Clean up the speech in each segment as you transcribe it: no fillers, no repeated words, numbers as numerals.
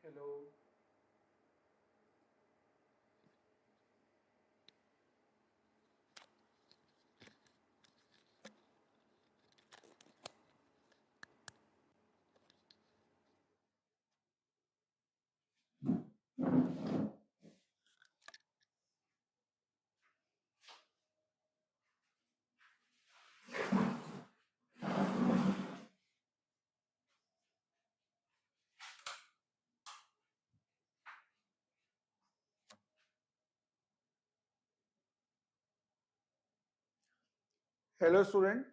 Hello. Hello student.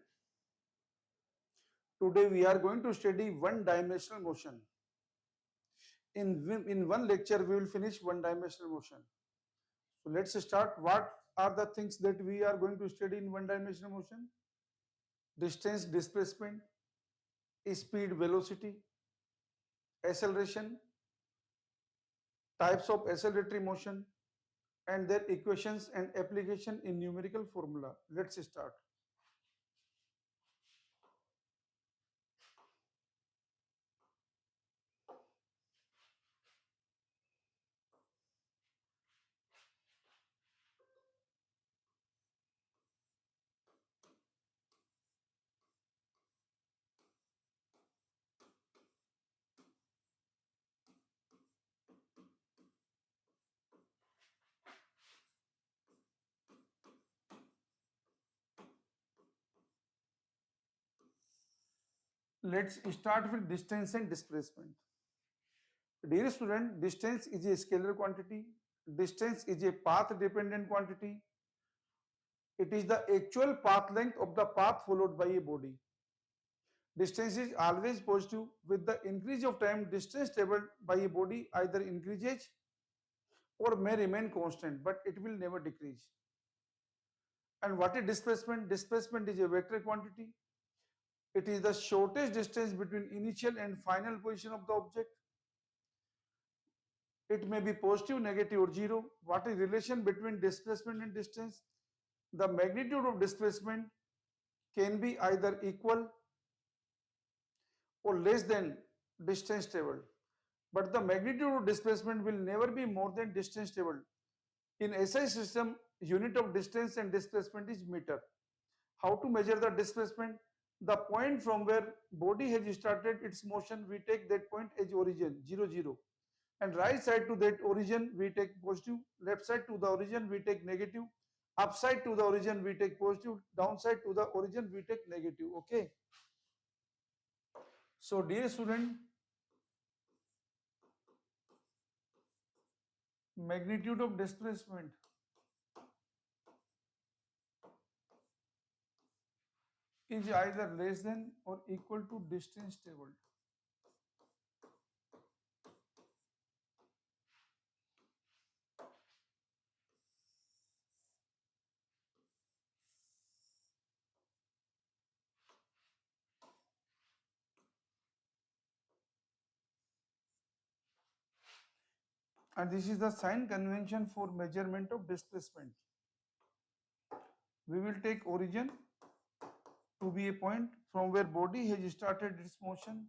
Today we are going to study one-dimensional motion. In one lecture we will finish one-dimensional motion. So let's start. What are the things that we are going to study in one-dimensional motion? Distance, displacement, speed, velocity, acceleration, types of acceleratory motion, and their equations and application in numerical formula. Let's start. Let's start with distance and displacement. Dear student, distance is a scalar quantity. Distance is a path dependent quantity. It is the actual path length of the path followed by a body. Distance is always positive. With the increase of time, distance traveled by a body either increases or may remain constant, but it will never decrease. And what is displacement? Displacement is a vector quantity. It is the shortest distance between initial and final position of the object. It may be positive, negative, or zero. What is relation between displacement and distance? The magnitude of displacement can be either equal or less than distance traveled. But the magnitude of displacement will never be more than distance traveled. In SI system, unit of distance and displacement is meter. How to measure the displacement? The point from where body has started its motion, we take that point as origin, 0, 0. And right side to that origin, we take positive. Left side to the origin, we take negative. Upside to the origin, we take positive. Downside to the origin, we take negative. Okay. So, dear student, magnitude of displacement is either less than or equal to distance traveled. And this is the sign convention for measurement of displacement. We will take origin to be a point from where body has started its motion.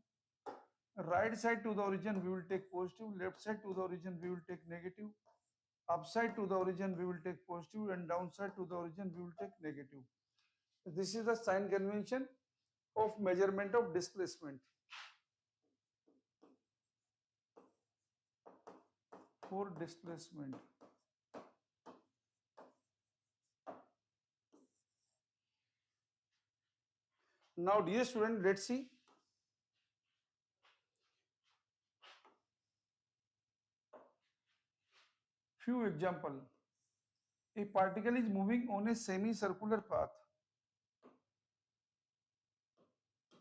Right side to the origin we will take positive, left side to the origin we will take negative, upside to the origin we will take positive, and downside to the origin we will take negative. This is the sign convention of measurement of displacement. For displacement. Now dear student, let's see. Few example. A particle is moving on a semicircular path.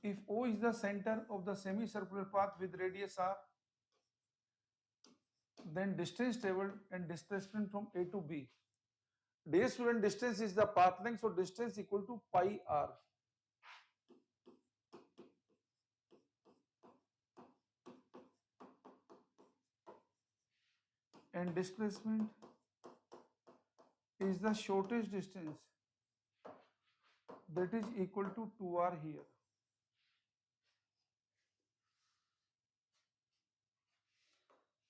If O is the center of the semicircular path with radius r, then distance traveled and displacement from A to B. Dear student, distance is the path length, so distance equal to pi r. And displacement is the shortest distance, that is equal to 2r here.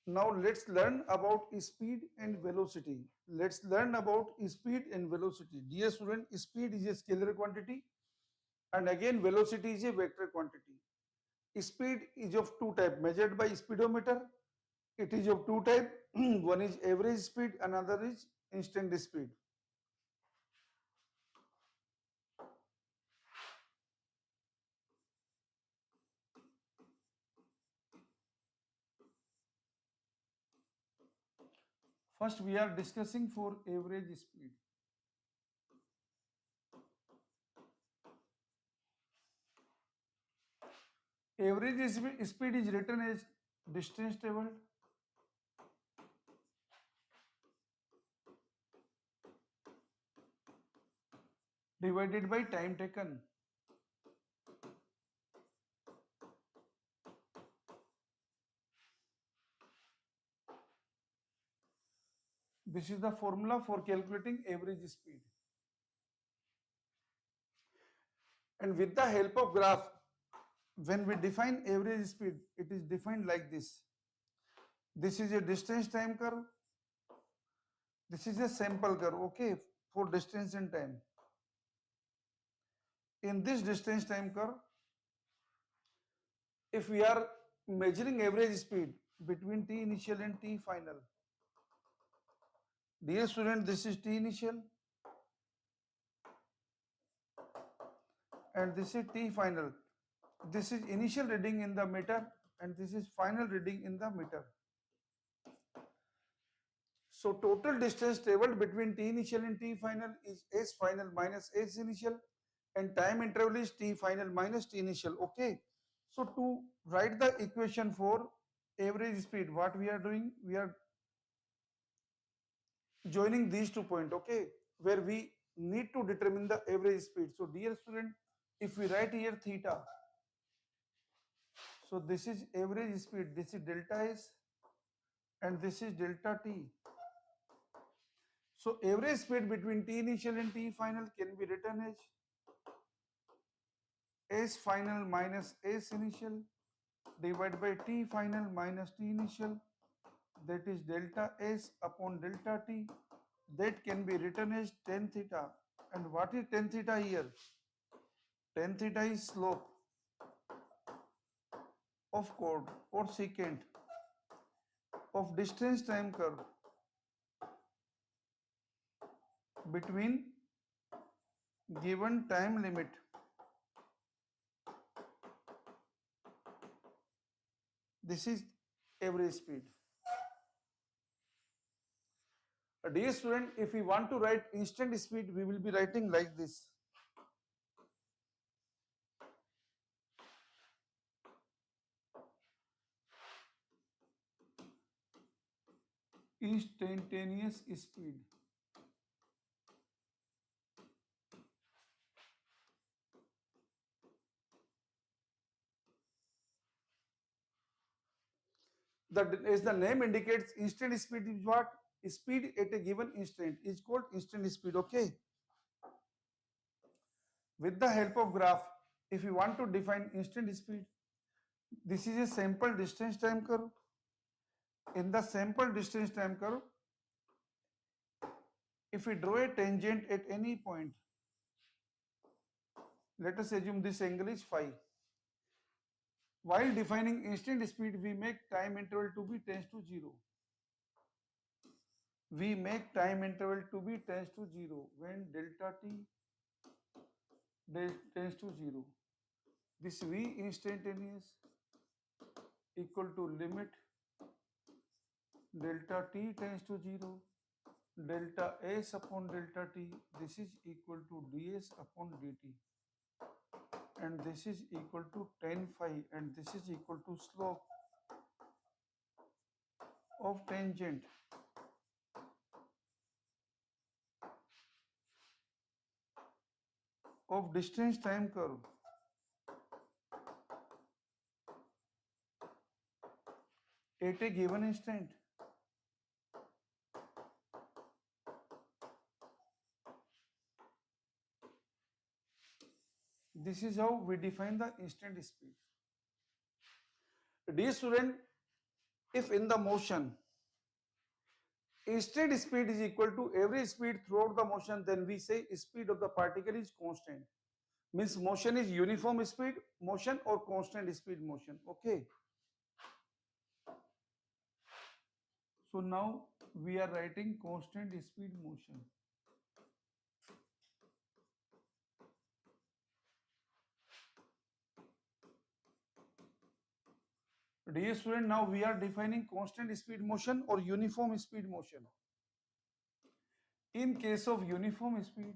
Now let's learn about speed and velocity. Let's learn about speed and velocity. Dear student, speed is a scalar quantity and again velocity is a vector quantity. Speed is of two types measured by speedometer. It is of two types. One is average speed, another is instant speed. First we are discussing for average speed. Average speed is written as distance traveled divided by time taken. This is the formula for calculating average speed. And with the help of graph, when we define average speed, it is defined like this. This is a distance time curve. This is a sample curve, okay, for distance and time. In this distance time curve, if we are measuring average speed between T initial and T final, dear student, this is T initial and this is T final. This is initial reading in the meter and this is final reading in the meter. So total distance traveled between T initial and T final is S final minus S initial and time interval is T final minus T initial. Okay. So to write the equation for average speed, what we are doing, we are joining these 2 points, okay, where we need to determine the average speed. So dear student, if we write here theta, so this is average speed, this is delta S and this is delta T. So average speed between T initial and T final can be written as S final minus S initial divided by T final minus T initial, that is delta S upon delta T, that can be written as tan theta. And what is tan theta here? Tan theta is slope of chord or secant of distance time curve between given time limit. This is average speed. Dear student, if we want to write instant speed, we will be writing like this. Instantaneous speed. As the name indicates, instant speed is what? Speed at a given instant is called instant speed, okay? With the help of graph, if you want to define instant speed, this is a sample distance time curve. In the sample distance time curve, if we draw a tangent at any point, let us assume this angle is phi. While defining instant speed, we make time interval to be tends to 0. We make time interval to be tends to 0 when delta t tends to 0. This V instantaneous equal to limit delta t tends to 0, delta S upon delta t, this is equal to ds upon dt, and this is equal to tan phi, and this is equal to slope of tangent of distance time curve at a given instant. This is how we define the instant speed. Dear student, if in the motion instant speed is equal to average speed throughout the motion, then we say speed of the particle is constant. Means motion is uniform speed motion or constant speed motion. Okay. So now we are writing constant speed motion. Dear student, now we are defining constant speed motion or uniform speed motion. In case of uniform speed,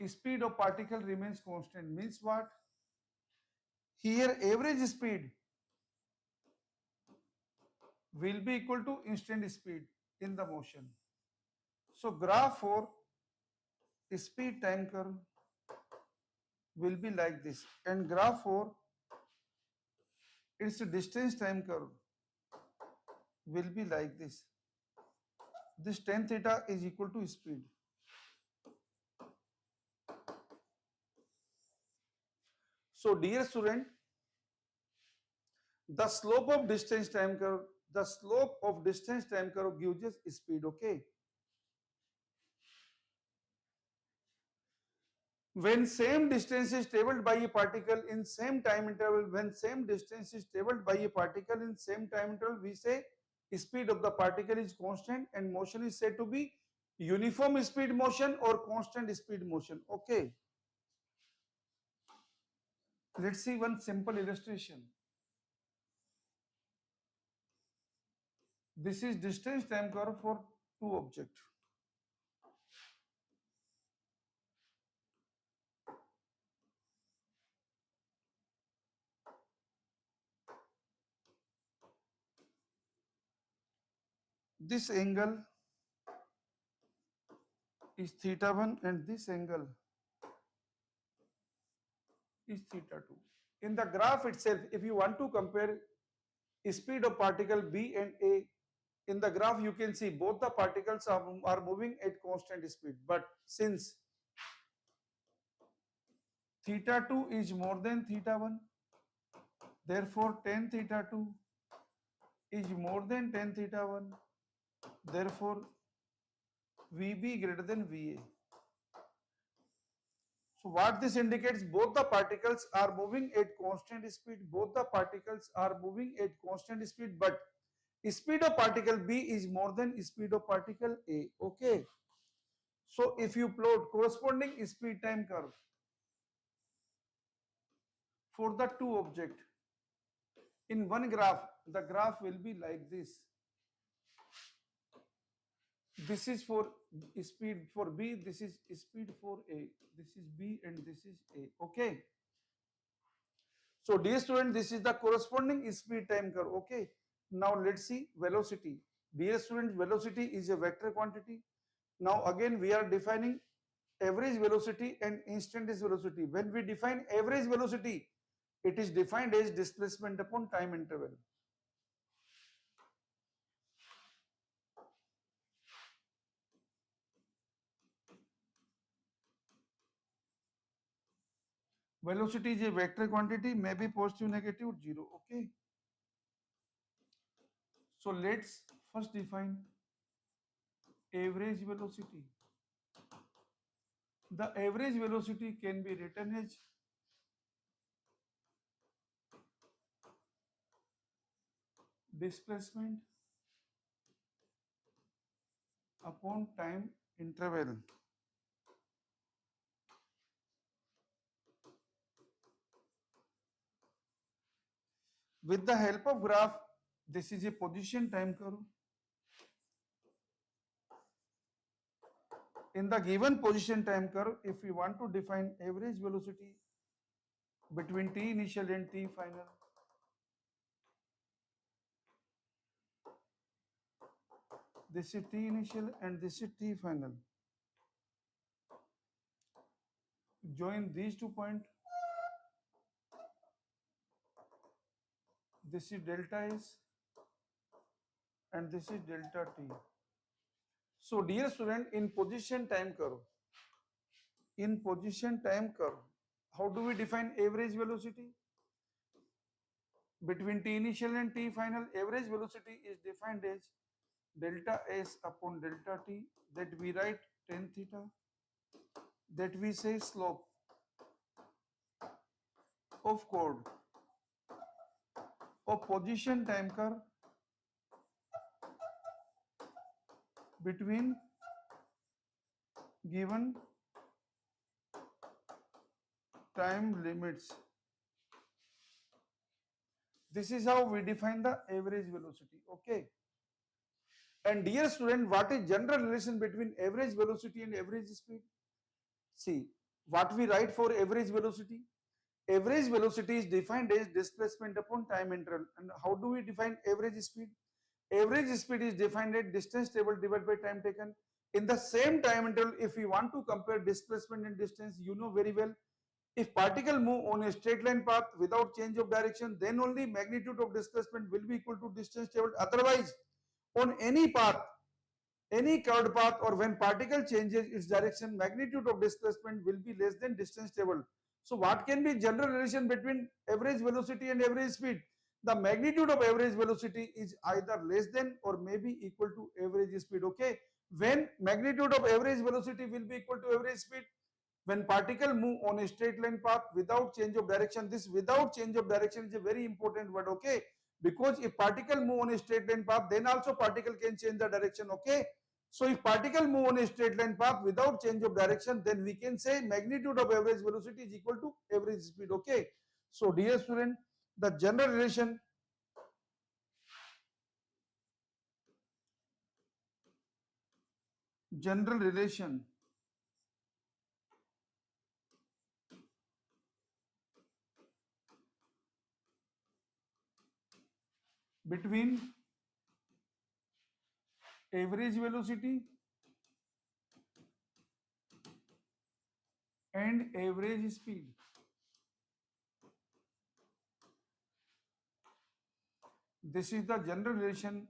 speed of particle remains constant. Means what? Here average speed will be equal to instant speed in the motion. So graph for speed time curve will be like this, and graph for its distance time curve will be like this. This tan theta is equal to speed. So dear student, the slope of distance time curve, gives us speed. Okay. When same distance is traveled by a particle in same time interval, we say speed of the particle is constant and motion is said to be uniform speed motion or constant speed motion. Okay. Let's see one simple illustration. This is distance time curve for two objects. This angle is theta 1 and this angle is theta 2. In the graph itself, if you want to compare speed of particle B and A, in the graph you can see both the particles are moving at constant speed. But since theta 2 is more than theta 1, therefore tan theta 2 is more than tan theta 1, therefore VB greater than VA. So what this indicates, both the particles are moving at constant speed, but speed of particle B is more than speed of particle A. Okay. So if you plot corresponding speed time curve for the two objects in one graph, the graph will be like this. This is for speed for B, this is speed for A, this is B and this is A. Okay. So dear student, this is the corresponding speed time curve. Okay. Now let's see velocity. Dear student, velocity is a vector quantity. Now again we are defining average velocity and instantaneous velocity. When we define average velocity, it is defined as displacement upon time interval. Velocity is a vector quantity, may be positive, negative, zero. Okay. So let's first define average velocity. The average velocity can be written as displacement upon time interval. With the help of graph, this is a position time curve. In the given position time curve, if we want to define average velocity between T initial and T final, this is T initial and this is T final. Join these 2 points. This is delta S and this is delta T. So dear student, in position time curve, how do we define average velocity? between T initial and T final, average velocity is defined as delta S upon delta T, that we write tan theta, that we say slope of chord of position time curve between given time limits. This is how we define the average velocity. Okay. And dear student, what is general relation between average velocity and average speed? See, what we write for average velocity? Average velocity is defined as displacement upon time interval. And how do we define average speed? Average speed is defined as distance traveled divided by time taken. In the same time interval, if we want to compare displacement and distance, you know very well, if particle move on a straight line path without change of direction, then only magnitude of displacement will be equal to distance traveled. Otherwise, on any path, any curved path, or when particle changes its direction, magnitude of displacement will be less than distance traveled. So what can be general relation between average velocity and average speed? The magnitude of average velocity is either less than or may be equal to average speed. Okay. When magnitude of average velocity will be equal to average speed? When particle move on a straight line path without change of direction. This without change of direction is a very important word. Okay. Because if particle move on a straight line path, then also particle can change the direction. Okay. So if particle move on a straight line path without change of direction, then we can say magnitude of average velocity is equal to average speed. Okay. So dear student, the general relation between average velocity and average speed. This is the general relation.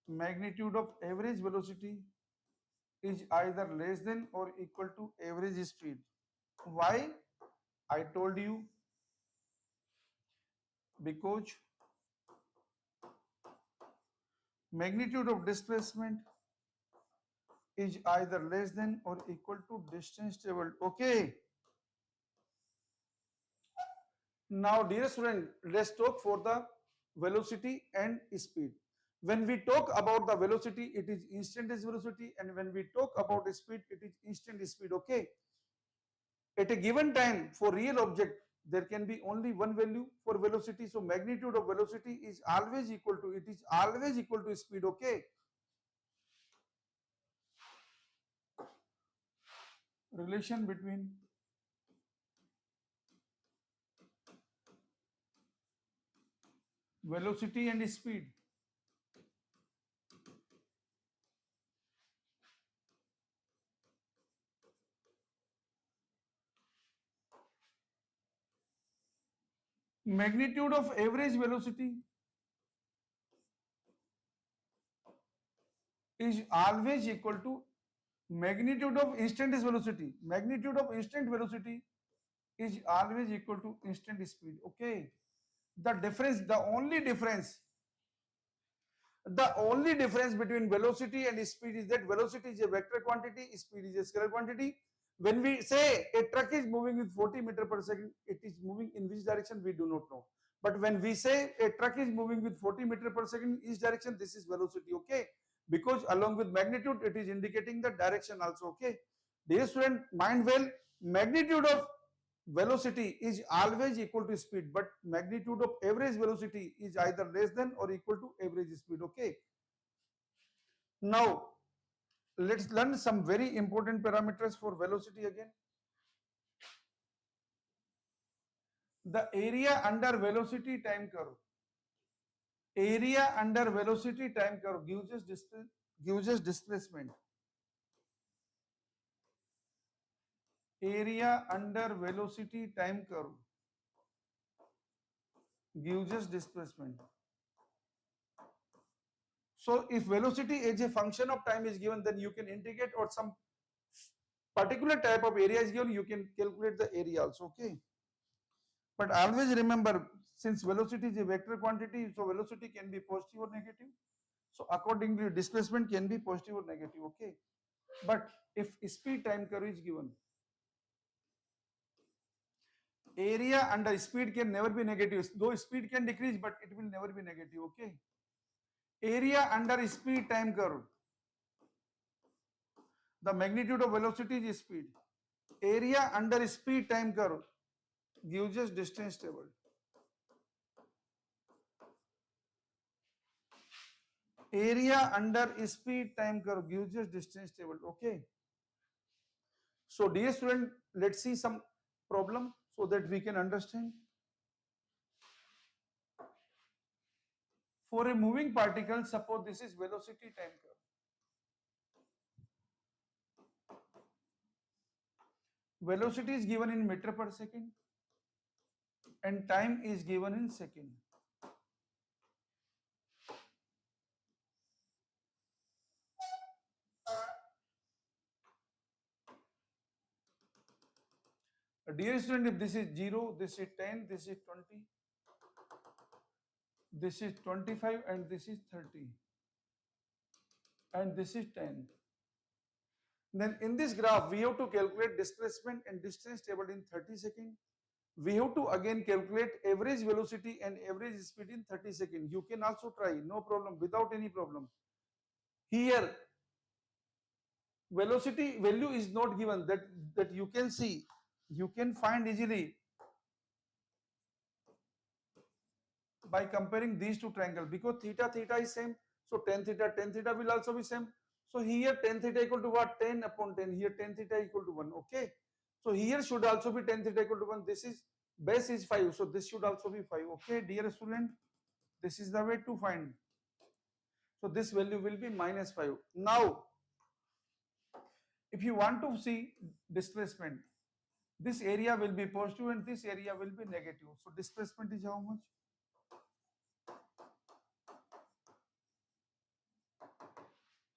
Magnitude of average velocity is either less than or equal to average speed. Why? I told you, because magnitude of displacement is either less than or equal to distance traveled. Okay. Now, dear student, let's talk for the velocity and speed. When we talk about the velocity, it is instantaneous velocity, and when we talk about speed, it is instant speed. Okay. At a given time, for real object, there can be only one value for velocity. So magnitude of velocity is always equal to, it is always equal to speed. Okay. Relation between velocity and speed. Magnitude of average velocity is always equal to magnitude of instantaneous velocity. Magnitude of instant velocity is always equal to instant speed. Okay. The only difference between velocity and speed is that velocity is a vector quantity, speed is a scalar quantity. When we say a truck is moving with 40 meters per second, it is moving in which direction we do not know. But when we say a truck is moving with 40 meters per second in each direction, this is velocity. Okay. Because along with magnitude, it is indicating the direction also. Okay. Dear student, mind well, magnitude of velocity is always equal to speed, but magnitude of average velocity is either less than or equal to average speed. Okay. Now let's learn some very important parameters for velocity again. The area under velocity time curve. Area under velocity time curve gives us displacement. Area under velocity time curve gives us displacement. So if velocity as a function of time is given, then you can integrate, or some particular type of area is given, you can calculate the area also. Okay. But always remember, since velocity is a vector quantity, so velocity can be positive or negative. So accordingly, displacement can be positive or negative, okay? But if speed time curve is given, area under speed can never be negative, though speed can decrease, but it will never be negative, okay? Area under speed time curve, the magnitude of velocity is speed. Area under speed time curve gives us distance table. Area under speed time curve gives us distance table, okay? So dear student, let's see some problem so that we can understand. For a moving particle, suppose this is velocity time curve. Velocity is given in meter per second and time is given in second. Dear student, if this is 0, this is 10, this is 20, this is 25 and this is 30 and this is 10. Then in this graph, we have to calculate displacement and distance table in 30 seconds. We have to again calculate average velocity and average speed in 30 seconds. You can also try, no problem, without any problem. Here, velocity value is not given, that you can see. You can find easily by comparing these two triangles, because theta theta is same. So tan theta will also be same. So here tan theta equal to what? 10 upon 10. Here tan theta equal to 1. Okay. So here should also be tan theta equal to 1. This is base is 5. So this should also be 5. Okay, dear student, this is the way to find. So this value will be minus 5. Now, if you want to see displacement, this area will be positive and this area will be negative. So displacement is how much?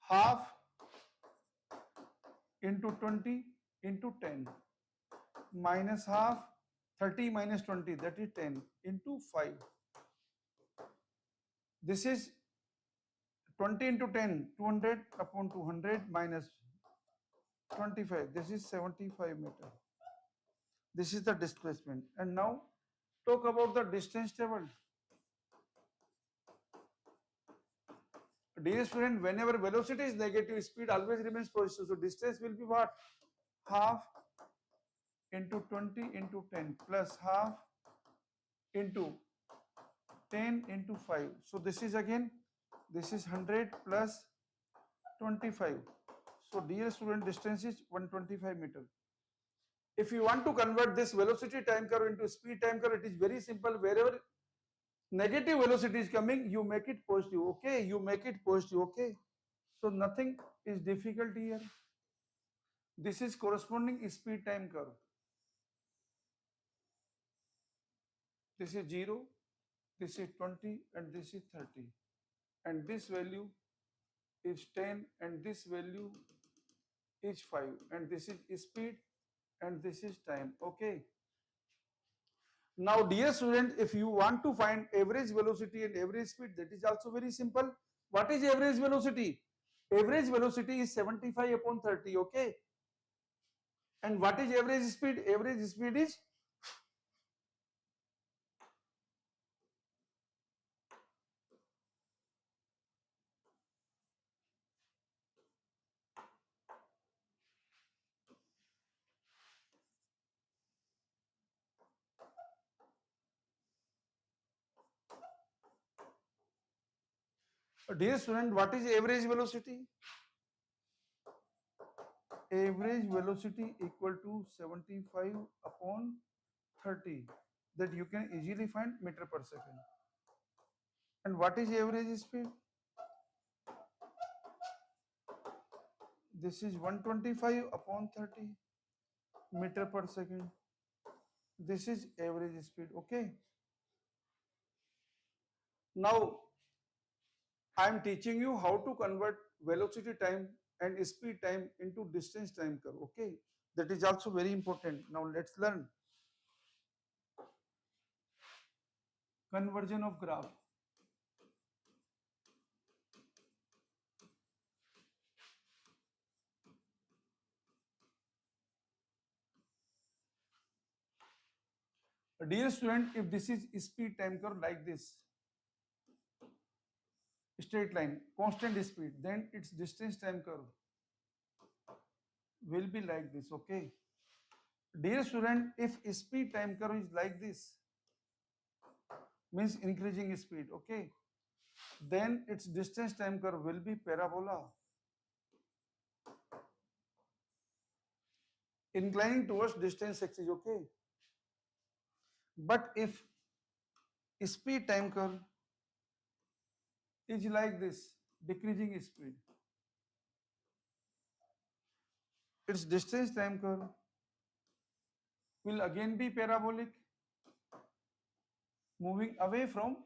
Half into 20 into 10 minus half, 30 minus 20, that is 10 into 5. This is 20 into 10, 200 upon 200 minus 25. This is 75 meter. This is the displacement. And now talk about the distance table. Dear student, whenever velocity is negative, speed always remains positive. So distance will be what? Half into 20 into 10 plus half into 10 into 5. So this is again, this is 100 plus 25. So dear student, distance is 125 meter. If you want to convert this velocity time curve into speed time curve, it is very simple. Wherever negative velocity is coming, you make it positive. Okay, you make it positive. Okay, so nothing is difficult here. This is corresponding speed time curve. This is 0, this is 20 and this is 30. And this value is 10 and this value is 5. And this is speed and this is time. Okay. Now dear student, if you want to find average velocity and average speed, that is also very simple. What is average velocity? Average velocity is 75 upon 30. Okay. And what is average speed? Average speed is dear student, what is average velocity? Average velocity equal to 75 upon 30, that you can easily find meter per second. And what is average speed? This is 125 upon 30 meter per second. This is average speed. Okay. Now I am teaching you how to convert velocity time and speed time into distance time curve. Okay, that is also very important. Now let's learn. conversion of graph. Dear student, if this is speed time curve like this, straight line, constant speed, then its distance time curve will be like this, okay? Dear student, if speed time curve is like this, means increasing speed, okay? Then its distance time curve will be parabola, inclining towards distance axis, okay? But if speed time curve is like this, decreasing speed, its distance time curve will again be parabolic, moving away from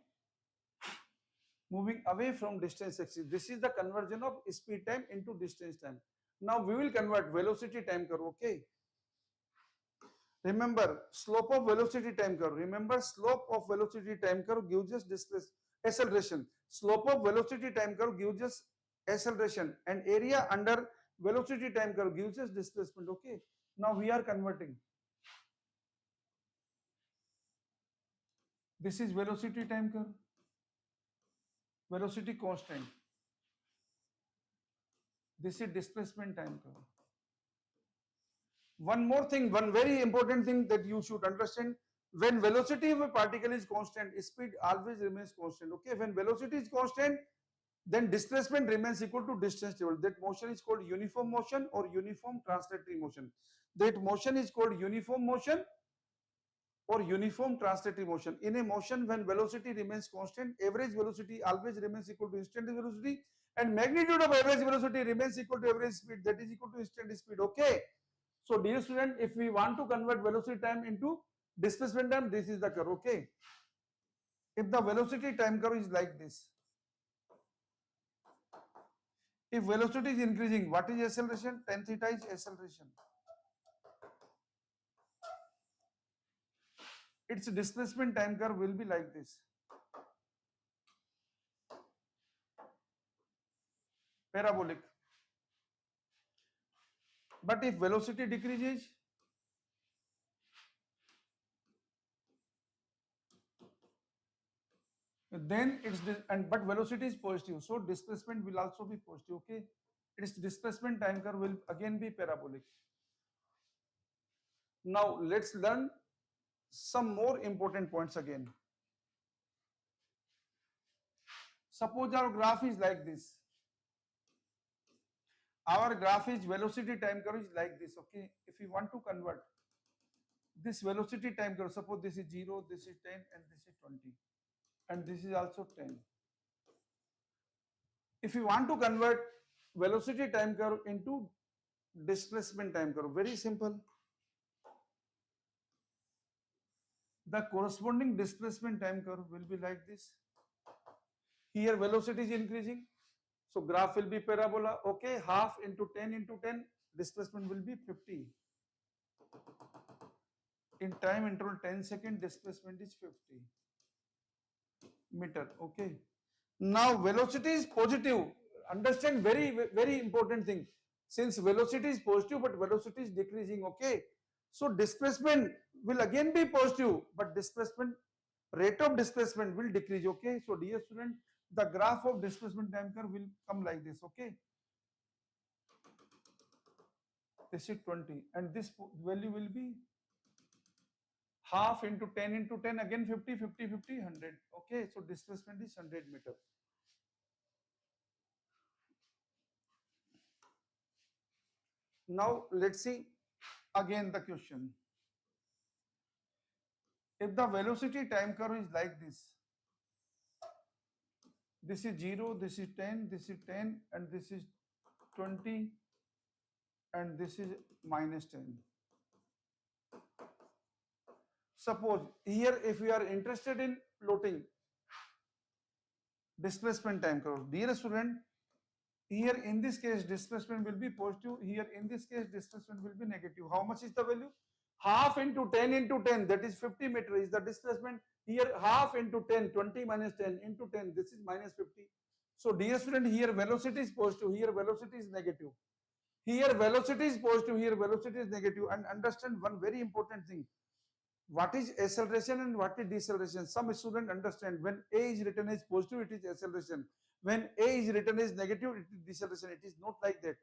distance axis. This is the conversion of speed time into distance time. Now we will convert velocity time curve, okay? Remember slope of velocity time curve. Remember slope of velocity time curve gives us acceleration. Slope of velocity time curve gives us acceleration, and area under velocity time curve gives us displacement, okay? Now we are converting. This is velocity time curve, velocity constant. This is displacement time curve. One more thing, one very important thing that you should understand, when velocity of a particle is constant, speed always remains constant, okay? When velocity is constant, then displacement remains equal to distance traveled. That motion is called uniform motion or uniform translatory motion. That motion is called uniform motion or uniform translatory motion. In a motion, when velocity remains constant, average velocity always remains equal to instantaneous velocity, and magnitude of average velocity remains equal to average speed, that is equal to instantaneous speed, okay? So dear student, if we want to convert velocity time into displacement time, this is the curve, okay? If the velocity time curve is like this, if velocity is increasing, what is acceleration? Tan theta is acceleration. Its displacement time curve will be like this. Parabolic. But if velocity decreases, then but velocity is positive, so displacement will also be positive, okay? Its displacement time curve will again be parabolic. Now let's learn some more important points again. Suppose our graph is like this. Our graph is velocity time curve is like this, okay? If we want to convert this velocity time curve, suppose this is 0, this is 10, and this is 20, and this is also 10. If you want to convert velocity time curve into displacement time curve, very simple. The corresponding displacement time curve will be like this. Here velocity is increasing, so graph will be parabola, okay? Half into 10 into 10, displacement will be 50. In time interval 10 second, displacement is 50 meter, okay? Now velocity is positive. Understand very important thing. Since velocity is positive but velocity is decreasing, okay? So displacement will again be positive, but rate of displacement will decrease, okay? So dear student, the graph of displacement time curve will come like this, okay? This is 20, and this value will be half into 10 into 10, again 50, 50, 50, 100, okay? So displacement is 100 meter. Now let's see again the question. If the velocity time curve is like this is 0, this is 10, this is 10, and this is 20, and this is minus 10. Suppose here if we are interested in plotting displacement time curve, dear student, here in this case displacement will be positive, here in this case displacement will be negative. How much is the value? half into 10 into 10, that is 50 meter is the displacement. Here half into 10, 20 minus 10 into 10, this is minus 50. So dear student, here velocity is positive, here velocity is negative. Here velocity is positive, here velocity is negative. And understand one very important thing. What is acceleration and what is deceleration? Some students understand when A is written as positive, it is acceleration. When A is written as negative, it is deceleration. It is not like that.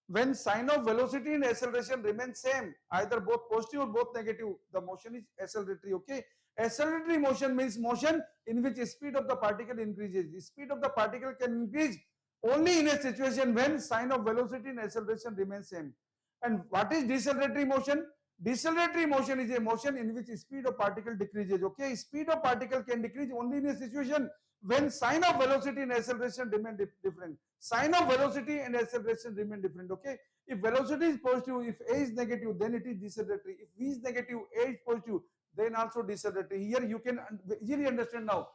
When sign of velocity and acceleration remain same, either both positive or both negative, the motion is acceleratory. Okay. Acceleratory motion means motion in which speed of the particle increases. The speed of the particle can increase only in a situation when sign of velocity and acceleration remain same. And what is deceleratory motion? Deceleratory motion is a motion in which speed of particle decreases. Okay, speed of particle can decrease only in a situation when sign of velocity and acceleration remain different. Sign of velocity and acceleration remain different. Okay, if velocity is positive, if A is negative, then it is deceleratory. If V is negative, A is positive, then also deceleratory. Here you can easily understand now.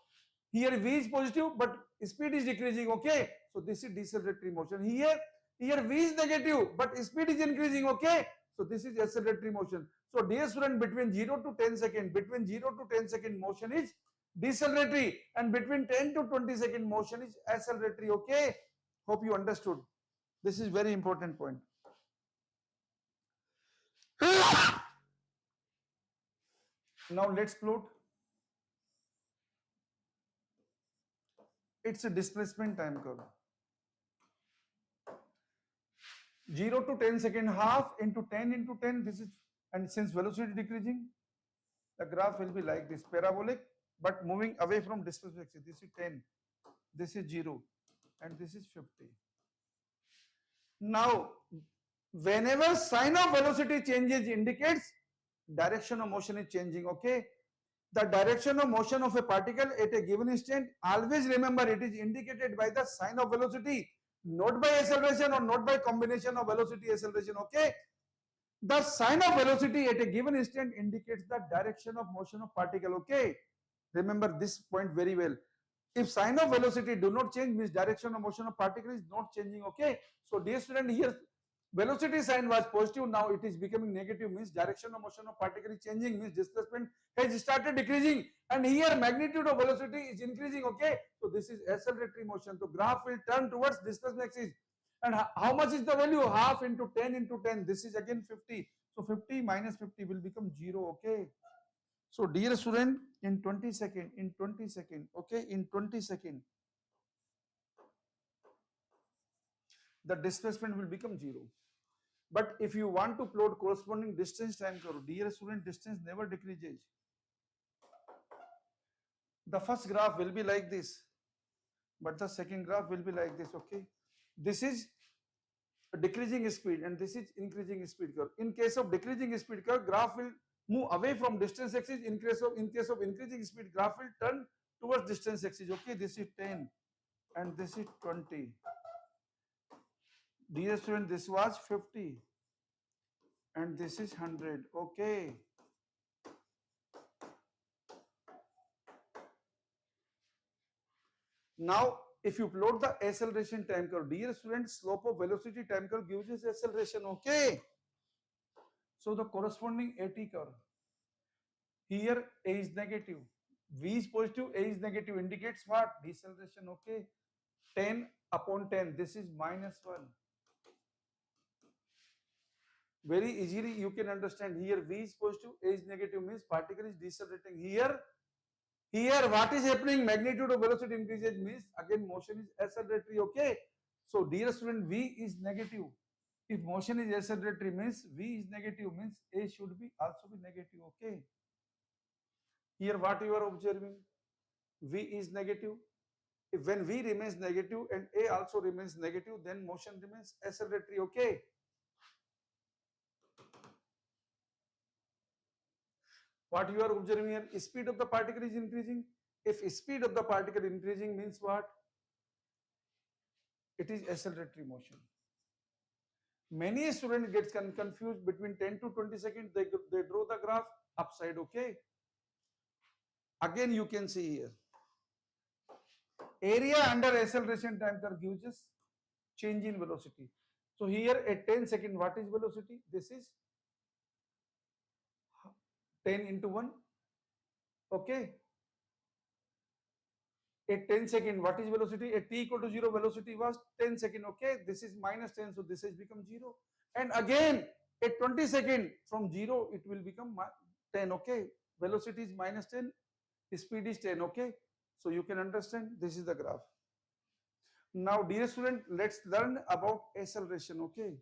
Here V is positive, but speed is decreasing. Okay, so this is deceleratory motion. Here V is negative, but speed is increasing. Okay, so this is acceleratory motion. So dear student, between 0 to 10 second, motion is deceleratory, and between 10 to 20 second motion is acceleratory. Okay, hope you understood. This is very important point. Now let's plot. It's a displacement time curve. 0 to 10 second, half into 10 into 10, this is, and since velocity decreasing, the graph will be like this, parabolic, but moving away from displacement axis. This is 10, this is 0, and this is 50. Now, whenever sign of velocity changes indicates direction of motion is changing. Okay, the direction of motion of a particle at a given instant, always remember it is indicated by the sign of velocity, not by acceleration or not by combination of velocity acceleration. Okay, the sign of velocity at a given instant indicates the direction of motion of particle. Okay, remember this point very well. If sign of velocity do not change, means direction of motion of particle is not changing. Okay, so dear student, here velocity sign was positive, now it is becoming negative, means direction of motion of particle is changing, means displacement has started decreasing, and here magnitude of velocity is increasing. Okay, so this is acceleratory motion. So graph will turn towards displacement axis. And how much is the value? Half into 10 into 10, this is again 50. So 50 minus 50 will become 0. Okay, so dear student, in 20 second, okay, in 20 second, the displacement will become 0. But if you want to plot corresponding distance time curve, dear student, distance never decreases. The first graph will be like this, but the second graph will be like this. Okay, this is a decreasing speed and this is increasing speed curve. In case of decreasing speed curve, graph will move away from distance axis. In case of increasing speed, graph will turn towards distance axis. Okay, this is 10 and this is 20. Dear student, this was 50 and this is 100. Okay, now if you plot the acceleration time curve, dear student, slope of velocity time curve gives us acceleration. Okay, so the corresponding AT curve, here A is negative, V is positive, A is negative, indicates what? Deceleration. Okay, 10 upon 10, this is minus 1. Very easily you can understand. Here V is positive, A is negative, means particle is decelerating. Here what is happening? Magnitude of velocity increases, means again motion is acceleratory. Okay, so dear student, V is negative. If motion is acceleratory, means V is negative, means A should be also be negative. Okay, here what you are observing? V is negative. If when V remains negative and A also remains negative, then motion remains acceleratory. Okay, what you are observing here, speed of the particle is increasing. If speed of the particle increasing, means what? It is acceleratory motion. Many students get confused between 10 to 20 seconds. They draw the graph upside. Okay, again you can see here, area under acceleration time curve gives us change in velocity. So here at 10 second, what is velocity? This is 10 into 1. Okay. At 10 second, what is velocity? At t equal to 0, velocity was 10 second. Okay. This is minus 10, so this has become 0. And again, at 20 second, from 0, it will become 10. Okay. Velocity is minus 10, speed is 10. Okay. So you can understand this is the graph. Now, dear student, let's learn about acceleration. Okay.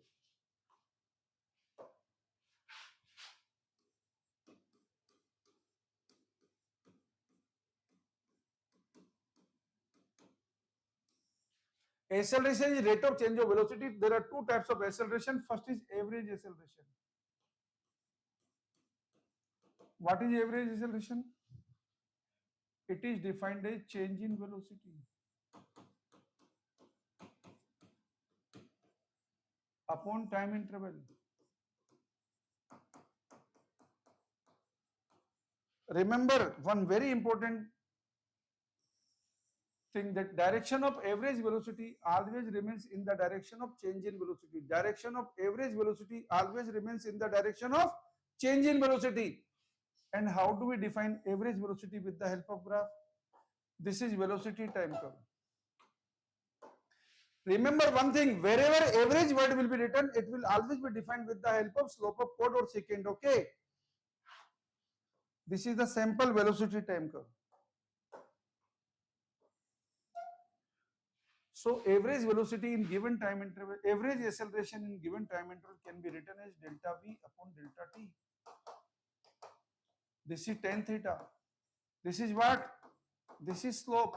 Acceleration is rate of change of velocity. There are two types of acceleration. First is average acceleration. What is average acceleration? It is defined as change in velocity upon time interval. Remember one very important thing, that direction of average velocity always remains in the direction of change in velocity. Direction of average velocity always remains in the direction of change in velocity. And how do we define average velocity with the help of graph? This is velocity time curve. Remember one thing, wherever average word will be written, it will always be defined with the help of slope of chord or secant. Okay. This is the sample velocity time curve. So average velocity in given time interval, average acceleration in given time interval can be written as delta V upon delta T. This is tan theta. This is what? This is slope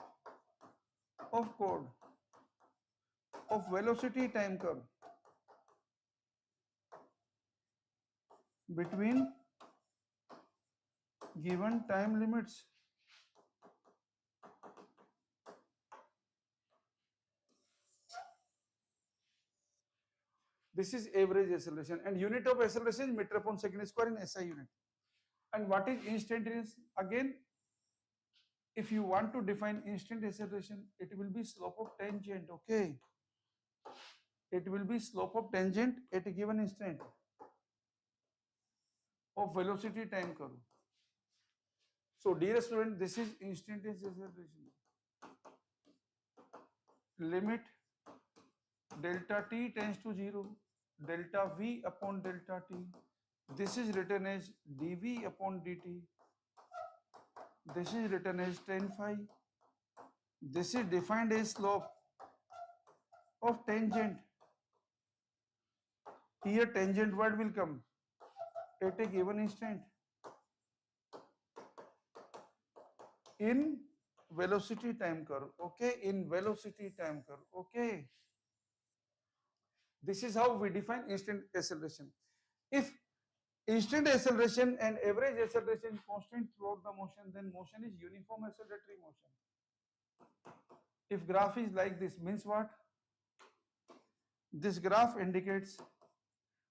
of chord of velocity time curve between given time limits. This is average acceleration, and unit of acceleration is meter upon second square in SI unit. And what is instantaneous? Again, if you want to define instant acceleration, it will be slope of tangent. Okay. It will be slope of tangent at a given instant of velocity time curve. So dear student, this is instantaneous acceleration. Limit delta t tends to 0, delta v upon delta t. This is written as dv upon dt. This is written as tan phi. This is defined as slope of tangent. Here tangent word will come at a given instant in velocity time curve. Okay, in velocity time curve. Okay. This is how we define instant acceleration. If instant acceleration and average acceleration constant throughout the motion, then motion is uniform acceleratory motion. If graph is like this, means what? This graph indicates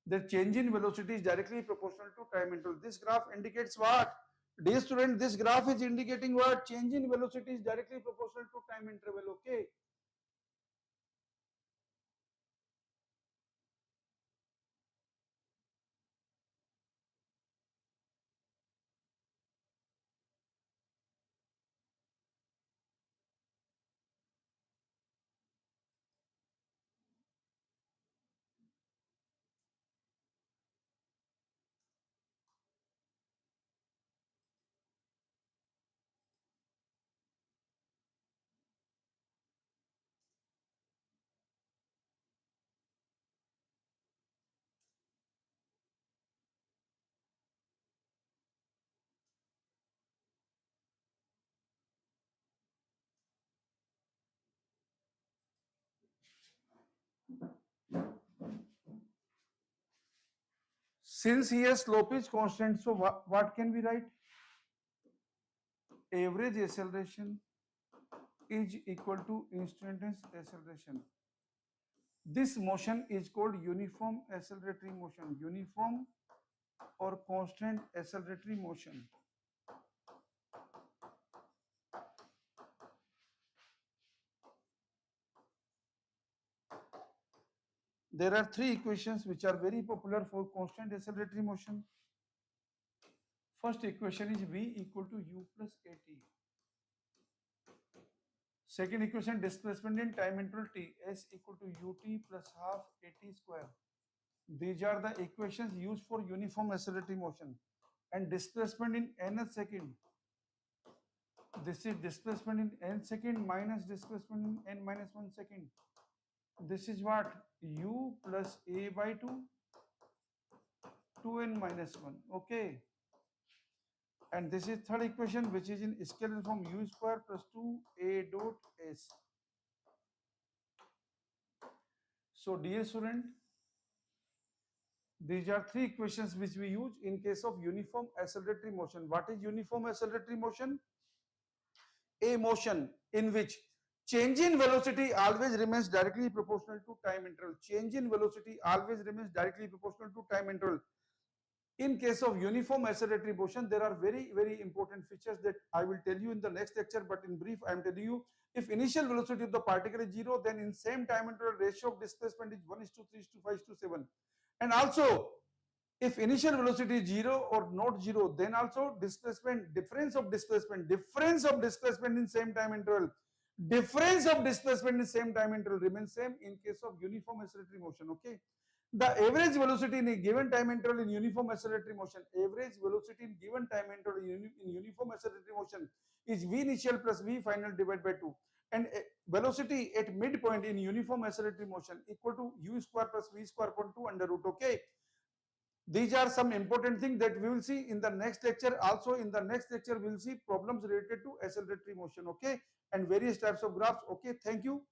the change in velocity is directly proportional to time interval. This graph indicates what? Dear student, this graph is indicating what? Change in velocity is directly proportional to time interval. Okay. Since here slope is constant, so what can we write? Average acceleration is equal to instantaneous acceleration. This motion is called uniform acceleratory motion, uniform or constant acceleratory motion. There are three equations which are very popular for constant acceleratory motion. First equation is V equal to U plus AT. Second equation, displacement in time interval T, S equal to UT plus half AT square. These are the equations used for uniform accelerating motion. And displacement in nth second. This is displacement in n second minus displacement in n minus 1 second. This is what? U plus A by 2, 2n minus 1. Okay. And this is third equation, which is in scalar form, U square plus 2A dot S. So dear student, these are three equations which we use in case of uniform acceleratory motion. What is uniform acceleratory motion? A motion in which change in velocity always remains directly proportional to time interval. Change in velocity always remains directly proportional to time interval. In case of uniform acceleratory motion, there are very important features that I will tell you in the next lecture, but in brief I am telling you, if initial velocity of the particle is 0, then in same time interval ratio of displacement is 1:3:5:7. And also, if initial velocity is 0 or not 0, then also displacement, difference of displacement in same time interval, remains same in case of uniform acceleratory motion. Okay. The average velocity in a given time interval in uniform acceleratory motion, uniform acceleratory motion is V initial plus V final divided by 2. And velocity at midpoint in uniform acceleratory motion equal to U square plus V square upon 2 under root. Okay. These are some important things that we will see in the next lecture. Also in the next lecture, we will see problems related to acceleratory motion. Okay. And various types of graphs. Okay. Thank you.